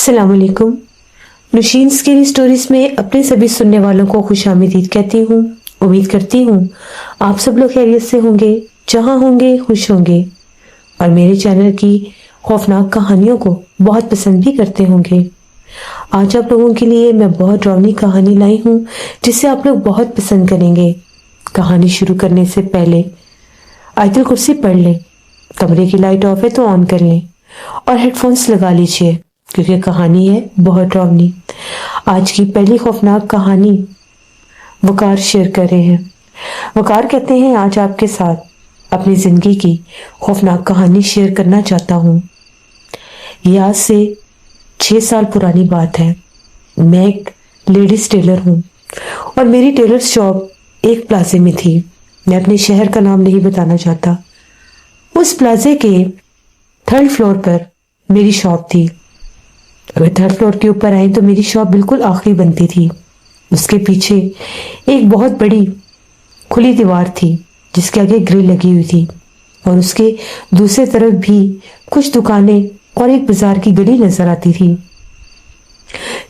अस्सलाम वालेकुम। Nausheen scary stories में अपने सभी सुनने वालों को खुशामदीद कहती हूँ। उम्मीद करती हूँ आप सब लोग खैरियत से होंगे, जहाँ होंगे खुश होंगे और मेरे चैनल की खौफनाक कहानियों को बहुत पसंद भी करते होंगे। आज आप लोगों के लिए मैं बहुत डरावनी कहानी लाई हूँ जिसे आप लोग बहुत पसंद करेंगे। कहानी शुरू करने से पहले आयतुल कुर्सी पढ़ लें, कमरे की लाइट ऑफ है तो ऑन कर लें और हेडफोन्स लगा लीजिए क्योंकि कहानी है बहुत डरावनी। आज की पहली खौफनाक कहानी वकार शेयर कर रहे हैं। वकार कहते हैं, आज आपके साथ अपनी जिंदगी की खौफनाक कहानी शेयर करना चाहता हूँ। ये आज से 6 साल पुरानी बात है। मैं एक लेडीज टेलर हूँ और मेरी टेलर शॉप एक प्लाजे में थी। मैं अपने शहर का नाम नहीं बताना चाहता। उस प्लाजे के 3rd फ्लोर पर मेरी शॉप थी। अगर 3rd फ्लोर के ऊपर आए तो मेरी शॉप बिल्कुल आखिरी बनती थी। उसके पीछे एक बहुत बड़ी खुली दीवार थी जिसके आगे ग्रिल लगी हुई थी और उसके दूसरे तरफ भी कुछ दुकानें और एक बाजार की गली नजर आती थी।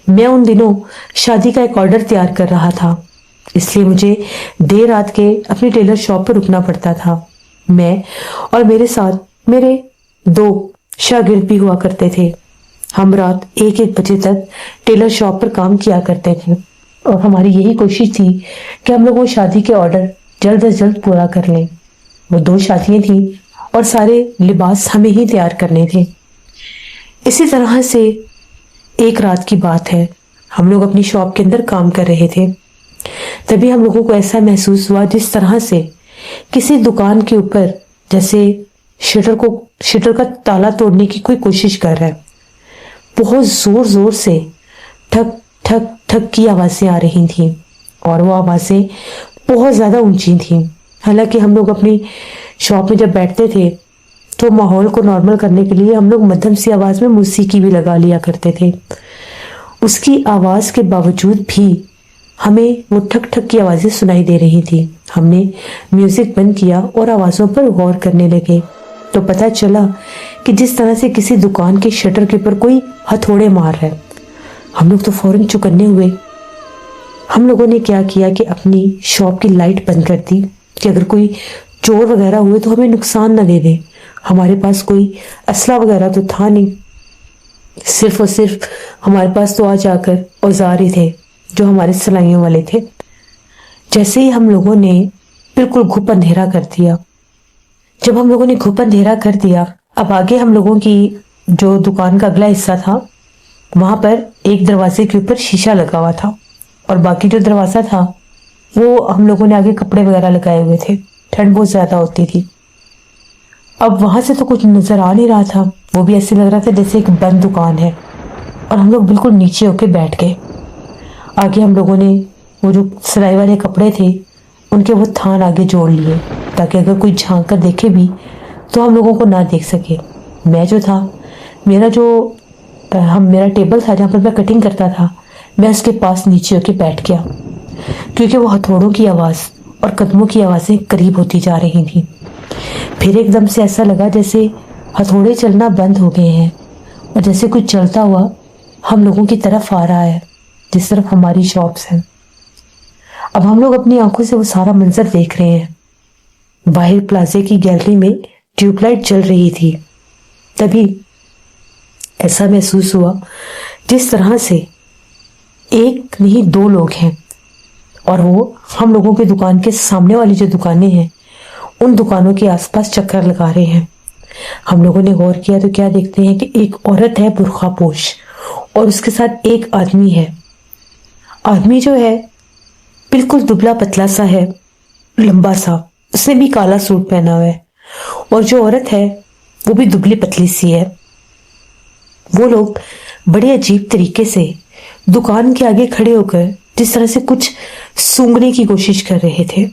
मैं उन दिनों शादी का एक ऑर्डर तैयार कर रहा था, इसलिए मुझे देर रात के अपनी टेलर शॉप पर रुकना पड़ता था। मैं और मेरे साथ मेरे 2 शागिर्द भी हुआ करते थे। हम रात 1-1 बजे तक टेलर शॉप पर काम किया करते थे और हमारी यही कोशिश थी कि हम लोग वो शादी के ऑर्डर जल्द से जल्द पूरा कर लें। वो 2 शादियां थी और सारे लिबास हमें ही तैयार करने थे। इसी तरह से एक रात की बात है, हम लोग अपनी शॉप के अंदर काम कर रहे थे। तभी हम लोगों को ऐसा महसूस हुआ जिस तरह से किसी दुकान के ऊपर जैसे शटर का ताला तोड़ने की कोई कोशिश कर रहा है। बहुत जोर जोर से ठक ठक ठक की आवाजें आ रही थी और वो आवाजें बहुत ज्यादा ऊंची थी। हालांकि हम लोग अपनी शॉप में जब बैठते थे तो माहौल को नॉर्मल करने के लिए हम लोग मध्यम सी आवाज में मौसीकी भी लगा लिया करते थे। उसकी आवाज के बावजूद भी हमें वो ठक ठक की आवाजें सुनाई दे रही थी। हमने म्यूजिक बंद किया और आवाजों पर गौर करने लगे तो पता चला कि जिस तरह से किसी दुकान के शटर के ऊपर कोई हथौड़े मार रहा है। हम लोग तो फौरन चौकन्ने हुए। हम लोगों ने क्या किया कि अपनी शॉप की लाइट बंद कर दी कि अगर कोई चोर वगैरह हुए तो हमें नुकसान न दे दे। हमारे पास कोई असला वगैरह तो था नहीं, सिर्फ और सिर्फ हमारे पास तो आ जाकर औजार ही थे जो हमारे सिलाइयों वाले थे। जैसे ही हम लोगों ने बिल्कुल घुप अंधेरा कर दिया, जब हम लोगों ने घुप अंधेरा कर दिया, अब आगे हम लोगों की जो दुकान का अगला हिस्सा था वहां पर एक दरवाजे के ऊपर शीशा लगा हुआ था और बाकी जो दरवाजा था वो हम लोगों ने आगे कपड़े वगैरह लगाए हुए थे। ठंड बहुत ज्यादा होती थी। अब वहां से तो कुछ नजर आ नहीं रहा था, वो भी ऐसे लग रहा था जैसे एक बंद दुकान है और हम लोग बिल्कुल नीचे होके बैठ गए। आगे हम लोगों ने वो जो सिलाई वाले कपड़े थे उनके वो थान आगे जोड़ लिए ताकि अगर कोई झांक कर देखे भी तो हम लोगों को ना देख सके। मैं जो था, मेरा टेबल था जहाँ पर मैं कटिंग करता था, मैं उसके पास नीचे होके बैठ गया क्योंकि वो हथौड़ों की आवाज़ और कदमों की आवाज़ें करीब होती जा रही थी। फिर एकदम से ऐसा लगा जैसे हथौड़े चलना बंद हो गए हैं और जैसे कोई चलता हुआ हम लोगों की तरफ आ रहा है जिस तरफ हमारी शॉप्स हैं। अब हम लोग अपनी आंखों से वो सारा मंजर देख रहे हैं। बाहर प्लाजे की गैलरी में ट्यूबलाइट जल रही थी। तभी ऐसा महसूस हुआ जिस तरह से एक नहीं 2 लोग हैं और वो हम लोगों की दुकान के सामने वाली जो दुकानें हैं उन दुकानों के आसपास चक्कर लगा रहे हैं। हम लोगों ने गौर किया तो क्या देखते हैं कि एक औरत है बुर्खा पोश और उसके साथ एक आदमी है। आदमी जो है बिल्कुल दुबला पतला सा है, लंबा सा, उसने भी काला सूट पहना हुआ है और जो औरत है वो भी दुबली पतली सी है। वो लोग बड़े अजीब तरीके से दुकान के आगे खड़े होकर जिस तरह से कुछ सूंघने की कोशिश कर रहे थे।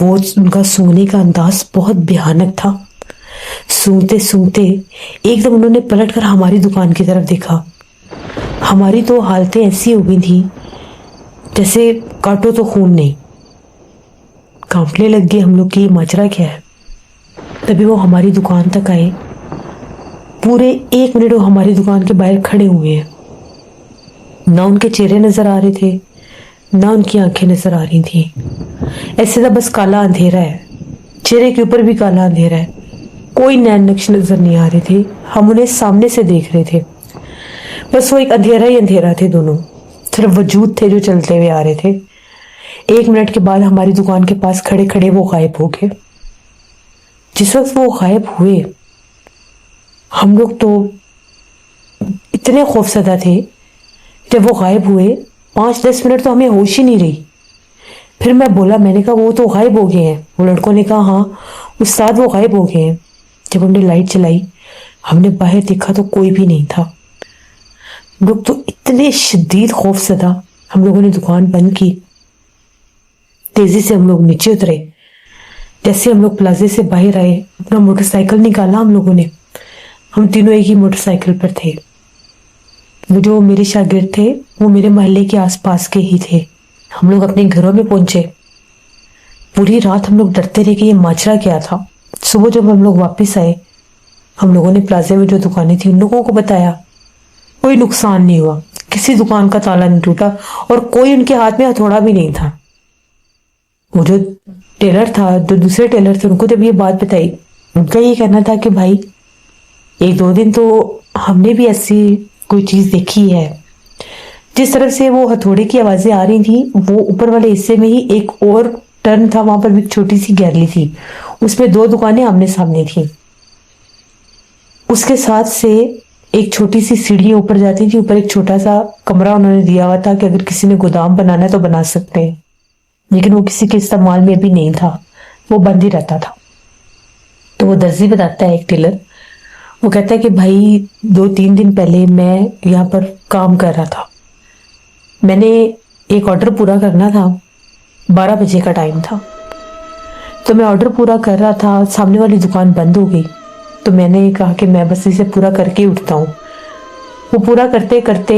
वो उनका सूंघने का अंदाज बहुत भयानक था। सूंघते सूंघते एकदम उन्होंने पलटकर हमारी दुकान की तरफ देखा। हमारी तो हालतें ऐसी हो गई थी जैसे काटो तो खून नहीं। कांपने लग गए हम लोग की माजरा क्या है। तभी वो हमारी दुकान तक आए पूरे 1 मिनट वो हमारी दुकान के बाहर खड़े हुए हैं। ना उनके चेहरे नजर आ रहे थे, ना उनकी आंखें नजर आ रही थी। ऐसे था बस काला अंधेरा है, चेहरे के ऊपर भी काला अंधेरा है, कोई नैन नक्श नजर नहीं आ रहे थे। हम उन्हें सामने से देख रहे थे, बस वो एक अंधेरा ही अंधेरा थे। दोनों सिर्फ वजूद थे जो चलते हुए आ रहे थे। 1 मिनट के बाद हमारी दुकान के पास खड़े खड़े वो गायब हो गए। जिस वक्त वो गायब हुए, हम लोग तो इतने खौफजदा थे। जब वो गायब हुए 5-10 मिनट तो हमें होश ही नहीं रही। फिर मैं बोला, मैंने कहा वो तो गायब हो गए हैं। वो लड़कों ने कहा हाँ उस्ताद वो गायब हो गए हैं। जब हमने लाइट चलाई, हमने बाहर देखा तो कोई भी नहीं था। हम लोग तो इतने शदीद खौफजदा, हम लोगों ने दुकान बंद की, तेजी से हम लोग नीचे उतरे। जैसे हम लोग प्लाजे से बाहर आए, अपना मोटरसाइकिल निकाला हम लोगों ने। हम तीनों एक ही मोटरसाइकिल पर थे। वो जो मेरे शागिर्द थे वो मेरे मोहल्ले के आसपास के ही थे। हम लोग अपने घरों में पहुंचे। पूरी रात हम लोग डरते रहे कि ये माजरा क्या था। सुबह जब हम लोग वापस आए, हम लोगों ने प्लाजे में जो दुकानें थी उन लोगों को बताया। कोई नुकसान नहीं हुआ, किसी दुकान का ताला नहीं टूटा और कोई उनके हाथ में हथौड़ा भी नहीं था। वो जो टेलर था, जो दूसरे टेलर थे, उनको जब ये बात बताई, उनका ये कहना था कि भाई 1-2 दिन तो हमने भी ऐसी कोई चीज देखी है। जिस तरफ से वो हथौड़े की आवाजें आ रही थी, वो ऊपर वाले हिस्से में ही एक और टर्न था, वहां पर भी छोटी सी गैलरी थी, उसमें 2 दुकानें आमने सामने थी। उसके साथ से एक छोटी सी सीढ़ी ऊपर जाती थी। ऊपर एक छोटा सा कमरा उन्होंने दिया हुआ था कि अगर किसी ने गोदाम बनाना है तो बना सकते हैं, लेकिन वो किसी के इस्तेमाल में भी नहीं था, वो बंद ही रहता था। तो वो दर्जी बताता है, एक टेलर, वो कहता है कि भाई 2-3 दिन पहले मैं यहाँ पर काम कर रहा था। मैंने एक ऑर्डर पूरा करना था, 12 बजे का टाइम था। तो मैं ऑर्डर पूरा कर रहा था, सामने वाली दुकान बंद हो गई। तो मैंने कहा कि मैं बस इसे पूरा करके ही उठता हूँ। वो पूरा करते करते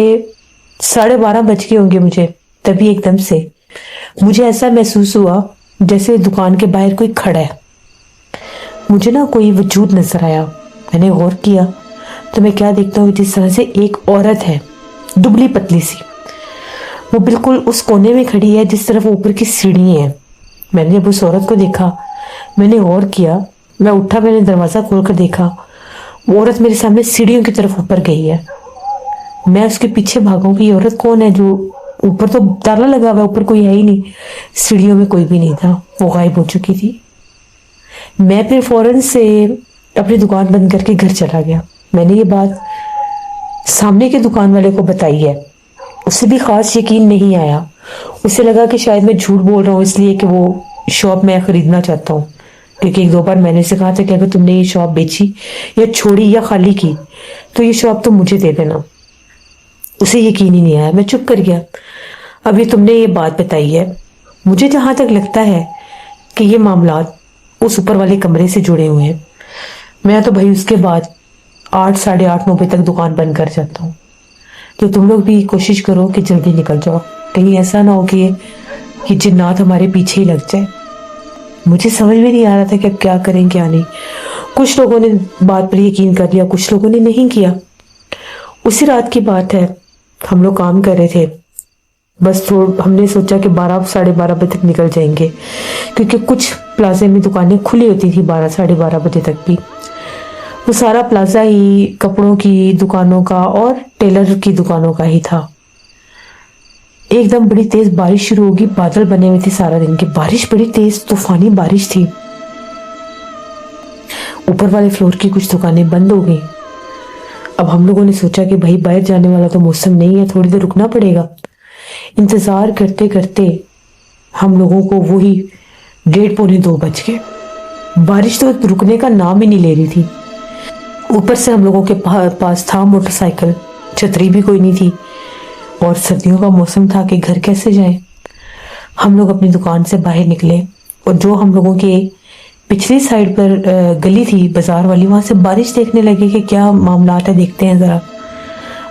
12:30 बज गए होंगे मुझे। तभी एकदम से मुझे ऐसा महसूस हुआ जैसे दुकान के बाहर कोई खड़ा है। मुझे ना कोई वजूद नजर आया। मैंने गौर किया तो मैं क्या देखता हूँ, जिस तरह से एक औरत है, दुबली पतली सी, वो बिल्कुल उस कोने में खड़ी है जिस तरफ ऊपर की सीढ़ी है। मैंने जब उस औरत को देखा, मैंने गौर किया, मैं उठा, मैंने दरवाजा खोलकर देखा, वो औरत मेरे सामने सीढ़ियों की तरफ ऊपर गई है। मैं उसके पीछे भागा कि ये औरत कौन है, जो ऊपर तो ताला लगा हुआ है, ऊपर कोई है ही नहीं, सीढ़ियों में कोई भी नहीं था, वो गायब हो चुकी थी। मैं फिर फौरन से अपनी दुकान बंद करके घर चला गया। मैंने ये बात सामने के दुकान वाले को बताई है। उसे भी खास यकीन नहीं आया। उसे लगा कि शायद मैं झूठ बोल रहा हूँ, इसलिए कि वो शॉप मैं खरीदना चाहता हूँ, क्योंकि 1-2 बार मैंने उसे कहा था कि अगर तुमने ये शॉप बेची या छोड़ी या खाली की तो ये शॉप तो मुझे दे देना। उसे यकीन ही नहीं आया, मैं चुप कर गया। अभी तुमने ये बात बताई है, मुझे जहां तक लगता है कि ये मामलात उस ऊपर वाले कमरे से जुड़े हुए हैं। मैं तो भाई उसके बाद 8, 8:30, 9 बजे तक दुकान बंद कर जाता हूँ। तो तुम लोग भी कोशिश करो कि जल्दी निकल जाओ, कहीं ऐसा ना हो कि ये जिन्नात हमारे पीछे ही लग जाए। मुझे समझ में नहीं आ रहा था कि अब क्या करें क्या नहीं। कुछ लोगों ने बात पर यकीन कर लिया, कुछ लोगों ने नहीं किया। उसी रात की बात है, हम लोग काम कर रहे थे, बस हमने सोचा कि 12, 12:30 बजे तक निकल जाएंगे, क्योंकि कुछ प्लाजे में दुकानें खुली होती थी 12, 12:30 बजे तक भी। वो सारा प्लाजा ही कपड़ों की दुकानों का और टेलर की दुकानों का ही था। एकदम बड़ी तेज बारिश शुरू होगी, बादल बने हुए थे सारा दिन की, बारिश बड़ी तेज तूफानी बारिश थी। ऊपर वाले फ्लोर की कुछ दुकानें बंद हो गई। अब हम लोगों ने सोचा कि भाई बाहर जाने वाला तो मौसम नहीं है, थोड़ी देर रुकना पड़ेगा। इंतजार करते करते हम लोगों को वही 1:30, 2 बज गए। बारिश तो रुकने का नाम ही नहीं ले रही थी। ऊपर से हम लोगों के पास था मोटरसाइकिल, छतरी भी कोई नहीं थी, और सर्दियों का मौसम था कि घर कैसे जाएं। हम लोग अपनी दुकान से बाहर निकले और जो हम लोगों के पिछली साइड पर गली थी बाजार वाली, वहां से बारिश देखने लगे कि क्या मामला है, देखते हैं जरा।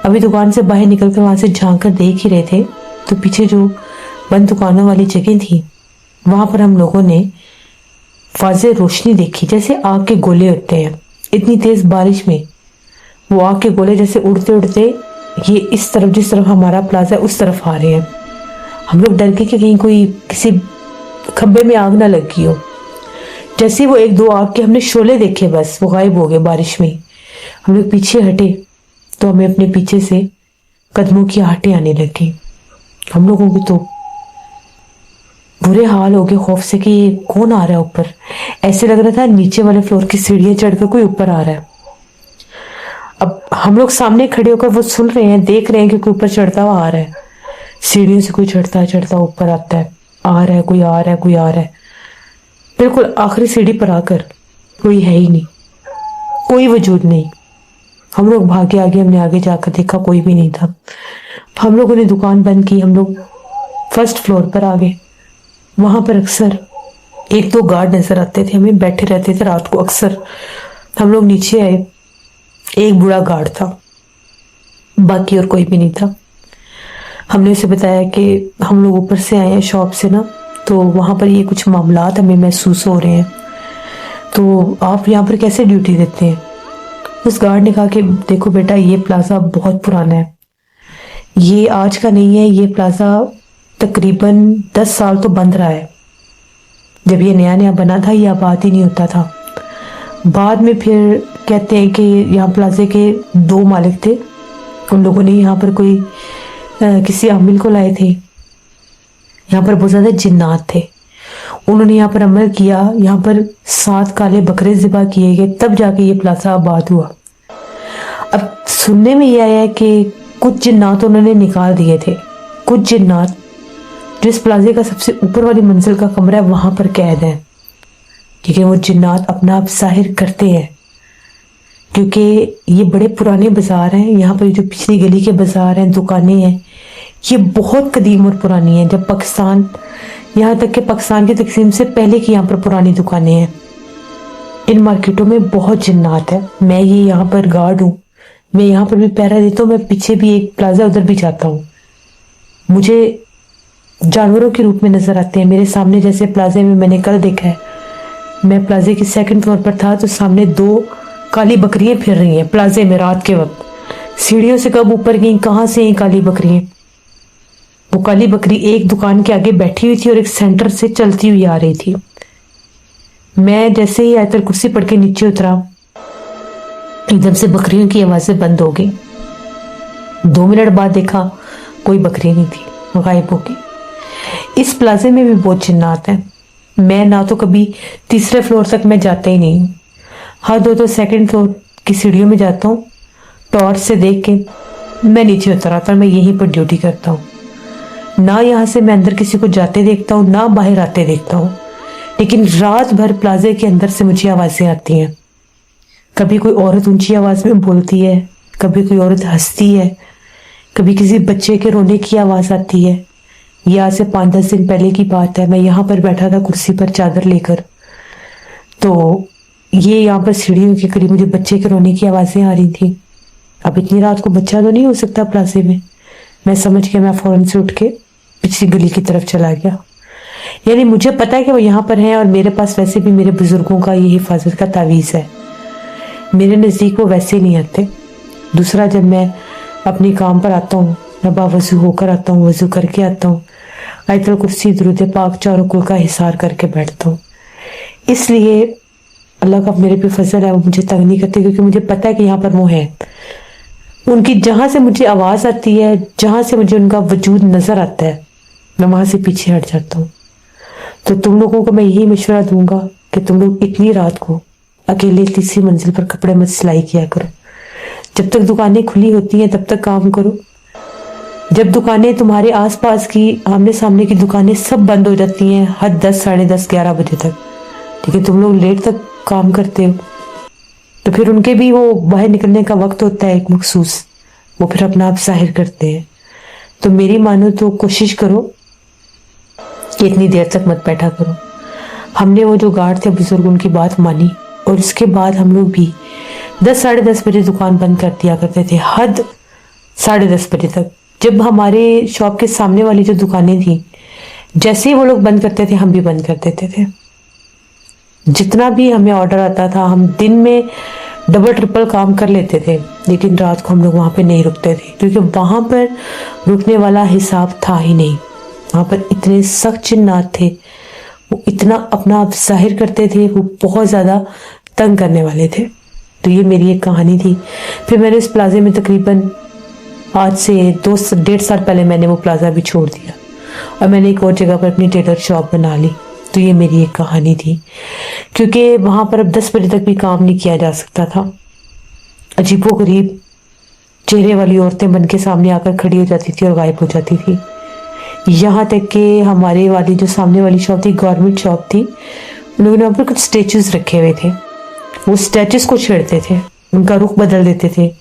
अभी दुकान से बाहर निकल कर वहां से झांक कर देख ही रहे थे तो पीछे जो बंद दुकानों वाली जगह थी वहां पर हम लोगों ने वाज़े रोशनी देखी, जैसे आग के गोले होते हैं। इतनी तेज बारिश में وہ آگ کے گولے جیسے اڑتے اڑتے یہ اس طرف جس طرف ہمارا پلازا ہے اس طرف آ رہے ہیں. ہم لوگ ڈر کے کہ کہیں کوئی کسی کھمبے میں آگ نہ لگ گئی ہو. جیسے وہ ایک دو آگ کے ہم نے شعلے دیکھے بس وہ غائب ہو گئے بارش میں. ہم لوگ پیچھے ہٹے تو ہمیں اپنے پیچھے سے قدموں کی آہٹیں آنے لگی. ہم لوگوں کی تو برے حال ہو گئے خوف سے کہ یہ کون آ رہا ہے اوپر. ایسے لگ رہا تھا نیچے والے فلور کی سیڑھیاں چڑھ کر کوئی اوپر آ رہا ہے. اب ہم لوگ سامنے کھڑے ہو کر وہ سن رہے ہیں دیکھ رہے ہیں کہ کوئی اوپر چڑھتا ہوا آ رہا ہے. سیڑھیوں سے کوئی چڑھتا اوپر آتا ہے. آ رہا ہے کوئی آ رہا ہے کوئی آ رہا ہے. بالکل آخری سیڑھی پر آ کر کوئی ہے ہی نہیں, کوئی وجود نہیں. ہم لوگ بھاگے آگے, ہم نے آگے جا کر دیکھا کوئی بھی نہیں تھا. ہم لوگوں نے دکان بند کی, ہم لوگ فرسٹ فلور پر آ گئے. وہاں پر اکثر ایک دو گارڈ نظر آتے تھے, ہمیں بیٹھے رہتے تھے رات کو اکثر. ہم لوگ نیچے آئے, ایک بوڑھا گارڈ تھا, باقی اور کوئی بھی نہیں تھا. ہم نے اسے بتایا کہ ہم لوگ اوپر سے آئے ہیں شاپ سے نا, تو وہاں پر یہ کچھ معاملات ہمیں محسوس ہو رہے ہیں, تو آپ یہاں پر کیسے ڈیوٹی دیتے ہیں؟ اس گارڈ نے کہا کہ دیکھو بیٹا یہ پلازا بہت پرانا ہے, یہ آج کا نہیں ہے. یہ پلازا تقریباً 10 سال تو بند رہا ہے. جب یہ نیا نیا بنا تھا یہ آباد ہی نہیں ہوتا تھا. بعد میں پھر کہتے ہیں کہ یہاں پلازے کے 2 مالک تھے, ان لوگوں نے یہاں پر کوئی کسی عامل کو لائے تھے. یہاں پر بہت زیادہ جنات تھے. انہوں نے یہاں پر عمل کیا, یہاں پر 7 کالے بکرے ذبح کیے گئے, تب جا کے یہ پلازا آباد ہوا. اب سننے میں یہ آیا ہے کہ کچھ جنات انہوں نے نکال دیے تھے. کچھ جنات جس پلازے کا سب سے اوپر والی منزل کا کمرہ ہے وہاں پر قید ہیں, کیونکہ وہ جنات اپنا آپ ظاہر کرتے ہیں. کیونکہ یہ بڑے پرانے بازار ہیں, یہاں پر جو پچھلی گلی کے بازار ہیں, دکانیں ہیں, یہ بہت قدیم اور پرانی ہیں. جب پاکستان, یہاں تک کہ پاکستان کی تقسیم سے پہلے کی یہاں پر پرانی دکانیں ہیں. ان مارکیٹوں میں بہت جنات ہیں. میں یہ یہاں پر گارڈ ہوں, میں یہاں پر بھی پہرا دیتا ہوں, میں پیچھے بھی ایک پلازا ادھر بھی جاتا ہوں. مجھے جانوروں کے روپ میں نظر آتے ہیں. میرے سامنے جیسے پلازے میں نے کل دیکھا ہے, میں پلازے کی 2nd فلور پر تھا تو سامنے 2 کالی بکریاں پھر رہی ہیں پلازے میں رات کے وقت. سیڑھیوں سے کب اوپر گئیں, کہاں سے ہیں کالی بکریاں. وہ کالی بکری ایک دکان کے آگے بیٹھی ہوئی تھی اور ایک سینٹر سے چلتی ہوئی آ رہی تھی. میں جیسے ہی آیت الکرسی پڑھ کے نیچے اترا, ایک دم سے بکریوں کی آوازیں بند ہو گئی. 2 منٹ بعد دیکھا کوئی بکری نہیں تھی, غائب ہو گئی. اس پلازے میں بھی بہت جنات ہیں. میں نہ تو کبھی 3رے فلور تک میں جاتا ہی نہیں ہوں, ہر 2 2nd فلور کی سیڑھیوں میں جاتا ہوں. ٹارچ سے دیکھ کے میں نیچے اتر آتا ہوں. میں یہیں پر ڈیوٹی کرتا ہوں. نہ یہاں سے میں اندر کسی کو جاتے دیکھتا ہوں, نہ باہر آتے دیکھتا ہوں. لیکن رات بھر پلازے کے اندر سے مجھے آوازیں آتی ہیں. کبھی کوئی عورت اونچی آواز میں بولتی ہے, کبھی کوئی عورت ہنستی ہے, کبھی کسی بچے کے رونے کی آواز آتی ہے. یہ آج سے 5-10 دن پہلے کی بات ہے. میں یہاں پر بیٹھا تھا کرسی پر چادر لے کر, تو یہ یہاں پر سیڑھیوں کے قریب مجھے بچے کے رونے کی آوازیں آ رہی تھی. اب اتنی رات کو بچہ تو نہیں ہو سکتا پلازے میں. میں سمجھ کے میں فوراً سے اٹھ کے پچھلی گلی کی طرف چلا گیا. یعنی مجھے پتا ہے کہ وہ یہاں پر ہیں, اور میرے پاس ویسے بھی میرے بزرگوں کا یہ حفاظت کا تعویذ ہے. میرے نزدیک وہ ویسے نہیں آتے. دوسرا, جب میں اپنی کام پر آتا ہوں, میں باوضو ہو کر آتا ہوں, وضو کر کے آتا ہوں, آیت الکرسی درود پاک چاروں کل کا حصار کر کے بیٹھتا ہوں. اس لیے اللہ کا میرے پہ فضل ہے, وہ مجھے تنگ نہیں کرتے, کیونکہ مجھے پتا ہے کہ یہاں پر وہ ہے. ان کی جہاں سے مجھے آواز آتی ہے, جہاں سے مجھے ان کا وجود نظر آتا ہے, میں وہاں سے پیچھے ہٹ جاتا ہوں. تو تم لوگوں کو میں یہی مشورہ دوں گا کہ تم لوگ اتنی رات کو اکیلے 3ری منزل پر کپڑے مت سلائی کیا کرو. جب تک دکانیں کھلی ہوتی ہیں تب تک کام کرو. جب دکانیں تمہارے آس پاس کی آمنے سامنے کی دکانیں سب بند ہو جاتی ہیں حد 10, 10:30, 11 بجے تک, لیکن تم لوگ لیٹ تک کام کرتے ہو, تو پھر ان کے بھی وہ باہر نکلنے کا وقت ہوتا ہے ایک مخصوص, وہ پھر اپنا آپ ظاہر کرتے ہیں. تو میری مانو تو کوشش کرو کہ اتنی دیر تک مت بیٹھا کرو. ہم نے وہ جو گارڈ تھے بزرگ, ان کی بات مانی, اور اس کے بعد ہم لوگ بھی 10, 10:30 بجے دکان بند کر دیا کرتے تھے, حد 10:30 بجے تک. جب ہمارے شاپ کے سامنے والی جو دکانیں تھیں, جیسے ہی وہ لوگ بند کرتے تھے ہم بھی بند کر دیتے تھے. جتنا بھی ہمیں آرڈر آتا تھا, ہم دن میں डबल ट्रिपल काम कर लेते थे, लेकिन रात को हम लोग वहाँ पे नहीं रुकते थे, क्योंकि वहाँ पर रुकने वाला हिसाब था ही नहीं। वहाँ पर इतने सख्त जिन्नात थे, वो इतना अपना आप जाहिर करते थे, वो बहुत ज़्यादा तंग करने वाले थे। तो ये मेरी एक कहानी थी। फिर मैंने इस प्लाजे में तकरीबन आज से 2-1.5 साल पहले मैंने वो प्लाजा भी छोड़ दिया और मैंने एक और जगह पर अपनी टेलर शॉप बना ली। तो ये मेरी एक कहानी थी, क्योंकि वहाँ पर अब 10 बजे तक भी काम नहीं किया जा सकता था। अजीबोगरीब चेहरे वाली औरतें बन के सामने आकर खड़ी हो जाती थी और गायब हो जाती थी। यहाँ तक कि हमारे वाली जो सामने वाली शॉप थी, गवर्नमेंट शॉप थी, उन लोगों ने वहाँ पर कुछ स्टेचूज रखे हुए थे। वो स्टेचूज को छेड़ते थे, उनका रुख बदल देते थे।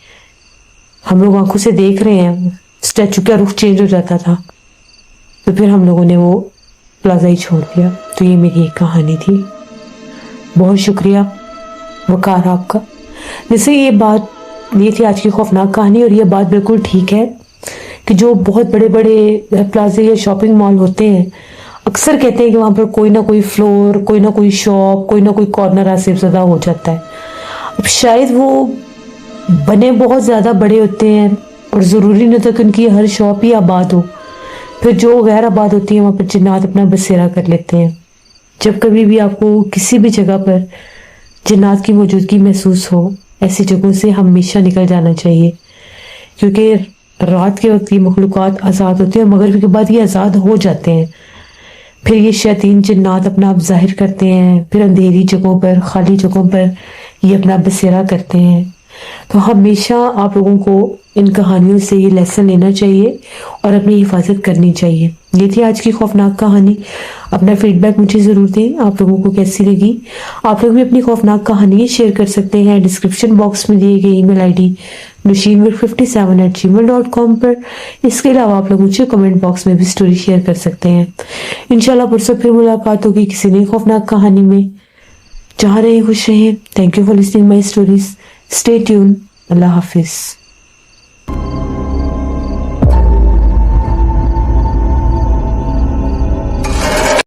हम लोग आंखों से देख रहे हैं, स्टैचू का रुख चेंज हो जाता था। तो फिर हम लोगों ने वो प्लाजा ही छोड़ दिया। तो ये मेरी एक कहानी थी। बहुत शुक्रिया वकार आपका। जैसे ये थी आज की खौफनाक कहानी, और ये बात बिल्कुल ठीक है कि जो बहुत बड़े बड़े प्लाजे या शॉपिंग मॉल होते हैं, अक्सर कहते हैं कि वहाँ पर कोई ना कोई फ्लोर, कोई ना कोई शॉप, कोई ना कोई कॉर्नर आसिफज़दा हो जाता है। अब शायद वो बने बहुत ज़्यादा बड़े होते हैं और ज़रूरी नहीं होता कि उनकी हर शॉप ही आबाद हो। फिर जो गैर आबाद होती है वहाँ पर जिन्नात अपना बसेरा कर लेते हैं। जब कभी भी आपको किसी भी जगह पर जिन्नात की मौजूदगी महसूस हो, ऐसी जगहों से हमेशा निकल जाना चाहिए, क्योंकि रात के वक्त ये मखलूक़ात आज़ाद होती है और मगरिब के बाद ये आज़ाद हो जाते हैं। फिर ये शैतान जिन्नात अपना आप जाहिर करते हैं, फिर अंधेरी जगहों पर, खाली जगहों पर ये अपना बसेरा करते हैं। तो हमेशा आप लोगों को इन कहानियों से ये लेसन लेना चाहिए और अपनी हिफाजत करनी चाहिए। ये थी आज की खौफनाक कहानी। अपना फीडबैक मुझे ज़रूर दें, आप लोगों को कैसी लगी। आप लोग भी अपनी खौफनाक कहानी शेयर कर सकते हैं डिस्क्रिप्शन बॉक्स में दिए गए ईमेल आईडी nushinwir57@gmail.com पर। इसके अलावा आप लोग मुझे कमेंट बॉक्स में भी स्टोरी शेयर कर सकते हैं। इंशाल्लाह परसों फिर मुलाकात होगी किसी नई खौफनाक कहानी में। जहाँ रहे खुश रहें। Thank you for listening my stories. Stay tune. Allah हाफिज़।